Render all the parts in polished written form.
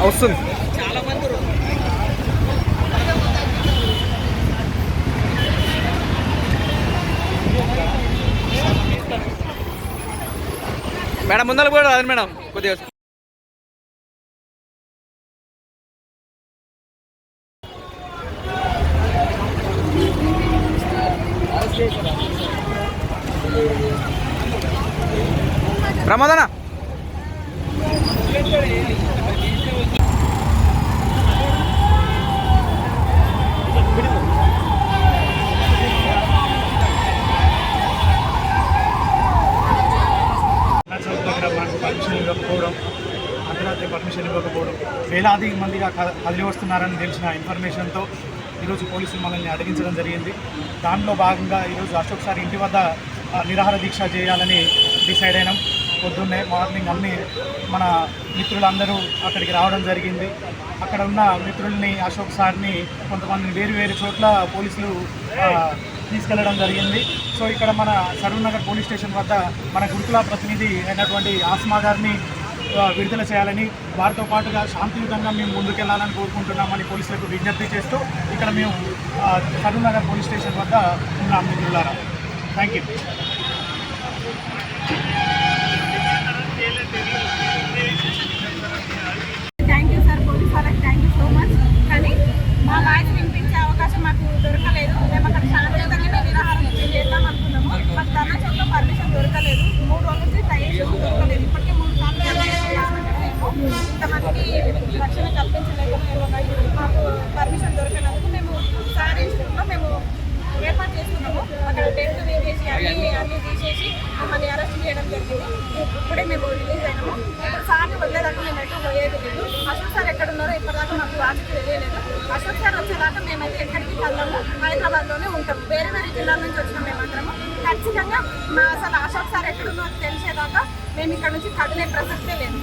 వస్తుంది మేడం ముందర కూడా రాదు మేడం కొద్దిగా ప్రమాదనా పర్మిషన్ ఇవ్వకపోవడం, అర్ధరాత్రి పర్మిషన్ ఇవ్వకపోవడం, వేలాది మందిగా కదిలి వస్తున్నారని తెలిసిన ఇన్ఫర్మేషన్తో ఈరోజు పోలీసులు మనల్ని అడిగించడం జరిగింది. దానిలో భాగంగా ఈరోజు అశోక్ సార్ ఇంటి వద్ద నిరాహార దీక్ష చేయాలని డిసైడ్ అయినాం. పొద్దున్నే మార్నింగ్ అన్ని మన మిత్రులందరూ అక్కడికి రావడం జరిగింది. అక్కడ ఉన్న మిత్రుల్ని, అశోక్ సార్ని, కొంతమందిని వేరు వేరు చోట్ల పోలీసులు తీసుకెళ్లడం జరిగింది. సో ఇక్కడ మన సరూర్ నగర్ పోలీస్ స్టేషన్ వద్ద మన గురుకుల ప్రతినిధి అయినటువంటి ఆస్మా గారిని విడుదల చేయాలని, వారితో పాటుగా శాంతియుతంగా మేము ముందుకెళ్లాలని కోరుకుంటున్నామని పోలీసులకు విజ్ఞప్తి చేస్తూ ఇక్కడ మేము సరూర్ నగర్ పోలీస్ స్టేషన్ వద్ద ఉన్నాం మిత్రులారా. Thank you. మా వాయిస్ వినిపించే అవకాశం మాకు దొరకలేదు. మేము అక్కడ శాంతియుతంగా నిరాహారం చేద్దాం అనుకున్నాము. మాకు ధర్నా చౌక్లో పర్మిషన్ దొరకలేదు. 3 రోజుల నుంచి ట్రై చేసి దొరకలేదు. ఇప్పటికే 3 సార్లు ఇంతమందికి రక్షణ కల్పించలేకపోయాము. మాకు పర్మిషన్ దొరకనందుకు మేము సార్ ఇన్స్టిట్యూట్లో మేము ఏర్పాటు చేసుకున్నాము. అక్కడ టెంట్ వేసేసి అన్నీ తీసేసి మమ్మల్ని అరెస్ట్ చేయడం జరిగింది. ఇప్పుడే మేము రిలీజ్ అయినాము. ఇప్పుడు సార్ని వదిలేదాకా మేము ఎటు పోయేది లేదు. అశోక్ సార్ ఎక్కడ ఉన్నారో ఇప్పటిదాకా మాకు వాటికి తెలియలేదు. అశోక్ సార్ వచ్చేదాకా మేమైతే ఎక్కడికి వెళ్ళాము, హైదరాబాద్లోనే ఉంటాము. వేరే వేరే జిల్లాల నుంచి వచ్చినాం మేమందరము. ఖచ్చితంగా అసలు అశోక్ సార్ ఎక్కడున్నో తెలిసేదాకా మేము ఇక్కడ నుంచి కదిలే ప్రసక్తే లేదు.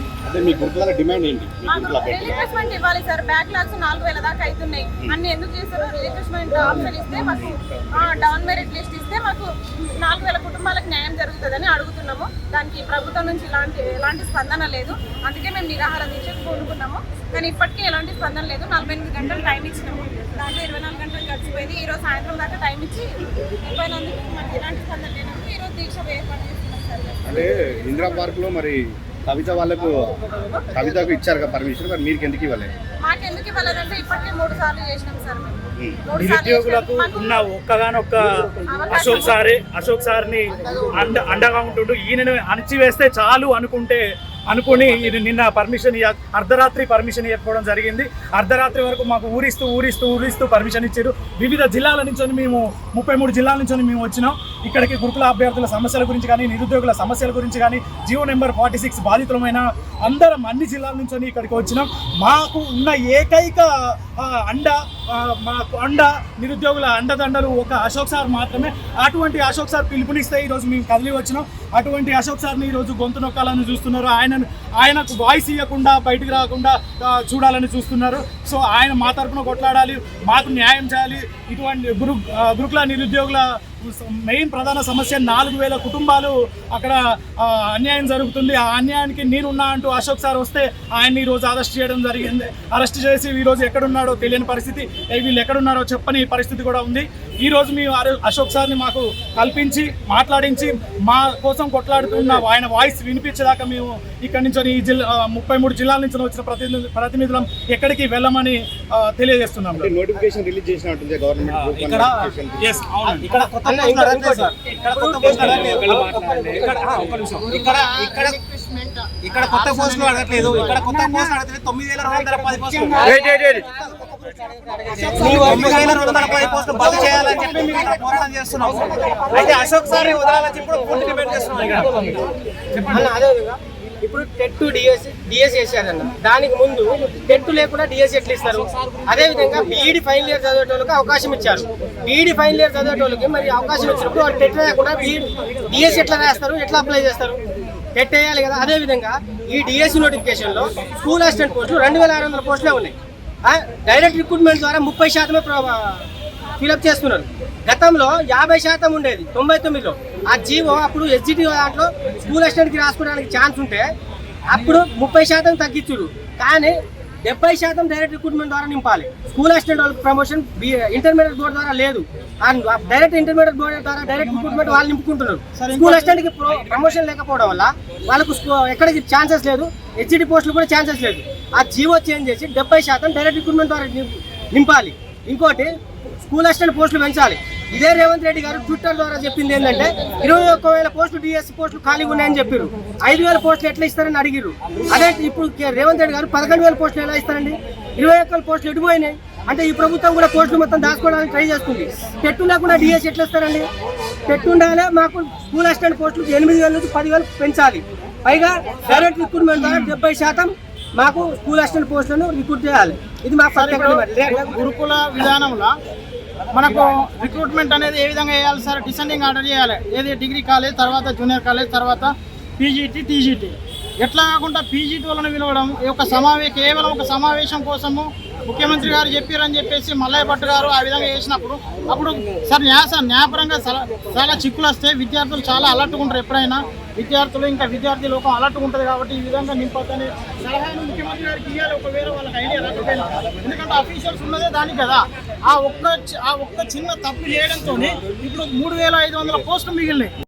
రిలీక్విష్మెంట్ ఇవ్వాలి సార్. బ్యాక్లాగ్స్ 4000 దాకా అవుతున్నాయి. అన్ని ఎందుకు చేస్తారు? రిలీక్విష్మెంట్ ఆప్షన్ ఇస్తే మాకు, డౌన్ మెరిట్ లిస్ట్ ఇస్తే మాకు 4000 కుటుంబాలకు న్యాయం జరుగుతుందని అడుగుతున్నాము. దానికి ప్రభుత్వం నుంచి ఎలాంటి స్పందన లేదు. అందుకే మేము నిరాహార దీక్షకు కోరుకున్నాము. కానీ ఇప్పటికీ ఎలాంటి స్పందన లేదు. 48 గంటలు టైం ఇచ్చినాము. దాంట్లో 24 గంటలు గడిచిపోయింది. ఈరోజు సాయంత్రం దాకా టైం ఇచ్చి అయిపోయినందుకు మనకి ఎలాంటి స్పందన లేనందుకు ఈరోజు దీక్ష ఏర్పాటు చేస్తున్నాం సార్. అంటే ఇందిరా పార్క్ లో మరి కవిత వాళ్ళకు కవితకు ఇచ్చారు కదా పర్మిషన్, మరి మీరు ఎందుకు ఇవ్వలేదు? మాకు ఎందుకు ఇవ్వలేదంటే ఇప్పటికే 3 సార్లు చేసినాం సార్. నిరుద్యోగులకు ఉన్న ఒక్కగానొక్క అశోక్ సార్ని అండగా ఉంటుండు. ఈయనను అణచివేస్తే చాలు అనుకుని నిన్న పర్మిషన్ అర్ధరాత్రి పర్మిషన్ ఇవ్వకపోవడం జరిగింది. అర్ధరాత్రి వరకు మాకు ఊరిస్తూ పర్మిషన్ ఇచ్చారు. వివిధ జిల్లాల నుంచి మేము 33 జిల్లాల నుంచి మేము వచ్చినాం. ఇక్కడికి గురుకుల అభ్యర్థుల సమస్యల గురించి కానీ, నిరుద్యోగుల సమస్యల గురించి కానీ, జీవో నెంబర్ 46 బాధితులమైన అందరం అన్ని జిల్లాల నుంచి ఇక్కడికి వచ్చినాం. మాకు ఉన్న ఏకైక నిరుద్యోగుల అండదండలు ఒక అశోక్ సార్ మాత్రమే. అటువంటి అశోక్ సార్ పిలుపునిస్తే ఈరోజు మేము కదిలి వచ్చినాం. అటువంటి అశోక్ సార్ని ఈరోజు గొంతు నొక్కాలని చూస్తున్నారు. ఆయనకు వాయిస్ ఇవ్వకుండా, బయటికి రాకుండా చూడాలని చూస్తున్నారు. సో ఆయన మా తరఫున కొట్లాడాలి, మాకు న్యాయం చేయాలి. ఇటువంటి గురుకుల నిరుద్యోగుల మెయిన్ ప్రధాన సమస్య 4000 కుటుంబాలు అక్కడ అన్యాయం జరుగుతుంది. ఆ అన్యాయానికి నేనున్నా అంటూ అశోక్ సార్ వస్తే ఆయన్ని ఈరోజు అరెస్ట్ చేయడం జరిగింది. అరెస్ట్ చేసి ఈరోజు ఎక్కడున్నాడో తెలియని పరిస్థితి, వీళ్ళు ఎక్కడున్నారో చెప్పని పరిస్థితి కూడా ఉంది. ఈరోజు మేము అశోక్ సార్ని మాకు కల్పించి మాట్లాడించి మా కోసం కొట్లాడుతున్న ఆయన వాయిస్ వినిపించేదాకా మేము ఇక్కడి నుంచి ఈ 33 జిల్లాల నుంచి వచ్చిన ప్రతినిధులం ఎక్కడికి వెళ్ళమని తెలియజేస్తున్నాం. నోటిఫికేషన్ రిలీజ్ చేసినట్టుంది గవర్నమెంట్. ఇక్కడ కొత్త పోస్టులు అడగట్లేదు. ఇక్కడ కొత్త పోస్టులు అడగట్లేదు. 9210 పోస్టులు పోస్టులు భర్తీ చేయాలని చెప్పి మేము ఇక్కడ పోరాటం చేస్తున్నాం. అయితే అశోక్ సార్ వదలాలని చెప్పి కూడా పూర్తి డిమాండ్ చేస్తున్నాం. అదేవిధంగా ఇప్పుడు టెట్ డిఎస్ చేశారన్న, దానికి ముందు టెట్ లేకుండా డిఎస్ ఎట్లా ఇస్తారు? అదేవిధంగా బీఈడి ఫైనల్ ఇయర్ చదివేటోళ్ళకి అవకాశం ఇచ్చారు. బీఈడి ఫైనల్ ఇయర్ చదివేటోళ్ళకి మరి అవకాశం ఇచ్చినప్పుడు వాళ్ళు టెట్ లేకుండా డిఎస్ ఎట్లా రాస్తారు, ఎట్లా అప్లై చేస్తారు? టెట్ వేయాలి కదా. అదేవిధంగా ఈ డిఎస్సి నోటిఫికేషన్లో స్కూల్ అసిస్టెంట్ పోస్టులు 2600 పోస్టులే ఉన్నాయి. డైరెక్ట్ రిక్రూట్మెంట్ ద్వారా 30% ఫిలప్ చేస్తున్నారు. గతంలో 50% ఉండేది 99లో. ఆ జీవో అప్పుడు ఎస్జిటి దాంట్లో స్కూల్ అసిస్టెంట్కి రాసుకోవడానికి ఛాన్స్ ఉంటే అప్పుడు 30% తగ్గించుడు. కానీ 70% డైరెక్ట్ రిక్రూట్మెంట్ ద్వారా నింపాలి. స్కూల్ అసిస్టెంట్ వాళ్ళకి ప్రమోషన్ ఇంటర్మీడియట్ బోర్డు ద్వారా లేదు. డైరెక్ట్ ఇంటర్మీడియట్ బోర్డు ద్వారా డైరెక్ట్ రిక్రూట్మెంట్ వాళ్ళు నింపుకుంటున్నారు. స్కూల్ అసిస్టెంట్కి ప్రమోషన్ లేకపోవడం వల్ల వాళ్ళకు ఎక్కడికి ఛాన్సెస్ లేదు, హెచ్జిటి పోస్టులు కూడా ఛాన్సెస్ లేదు. ఆ జీవో చేంజ్ చేసి 70% డైరెక్ట్ రిక్రూట్మెంట్ ద్వారా నింపాలి. ఇంకోటి స్కూల్ అసిస్టెంట్ పోస్టులు పెంచాలి. ఇదే రేవంత్ రెడ్డి గారు ట్విట్టర్ ద్వారా చెప్పింది ఏంటంటే 21,000 పోస్టులు డిఎస్సి పోస్టులు ఖాళీగా ఉన్నాయని చెప్పారు. 5,000 పోస్టులు ఎట్లా ఇస్తారని అడిగారు. అదే ఇప్పుడు రేవంత్ రెడ్డి గారు 11,000 పోస్టులు ఎలా ఇస్తారండి? 21,000 పోస్టులు ఎడిపోయినాయి. అంటే ఈ ప్రభుత్వం కూడా పోస్టులు మొత్తం దాచుకోవడానికి ట్రై చేస్తుంది. టెట్ లేకుండా డిఎస్సి ఎట్లా ఇస్తారండి? టెట్ ఉండాలి. మాకు స్కూల్ అసిస్టెంట్ పోస్టులు 8,000 నుంచి 10,000 పెంచాలి. పైగా డైరెక్ట్ రిక్రూట్మెంట్ ద్వారా 70% మాకు స్కూల్ అసిస్టెంట్ పోస్టులను రిక్రూట్ చేయాలి. ఇది మా గురుకుల విధానంలో మనకు రిక్రూట్మెంట్ అనేది ఏ విధంగా చేయాలి సార్? డిసెండింగ్ ఆర్డర్ చేయాలి. ఏది డిగ్రీ కాలేజ్, తర్వాత జూనియర్ కాలేజ్, తర్వాత పీజీటీ, టీజీటీ. ఎట్లా కాకుండా పీజీటీ వాళ్ళని పిలవడం, కేవలం ఒక సమావేశం కోసము ముఖ్యమంత్రి గారు చెప్పారని చెప్పేసి మల్లయ్య భట్ గారు ఆ విధంగా చేసినప్పుడు అప్పుడు సార్ న్యాయపరంగా చాలా చిక్కులు వస్తాయి. విద్యార్థులు చాలా అలర్ట్గా ఉంటారు. ఎప్పుడైనా విద్యార్థులు ఇంకా విద్యార్థి లోకం అలర్ట్గా ఉంటుంది. కాబట్టి ఈ విధంగా నింపొద్దని సలహాను ముఖ్యమంత్రి గారికి ఇవ్వాలి. ఒకవేళ వాళ్ళకి ఐడియా రాకపోయినా, ఎందుకంటే అఫీషియల్స్ ఉన్నదే దానికి కదా. ఆ ఒక్క చిన్న తప్పు చేయడంతో ఇప్పుడు 3,500 పోస్టులు మిగిలినాయి.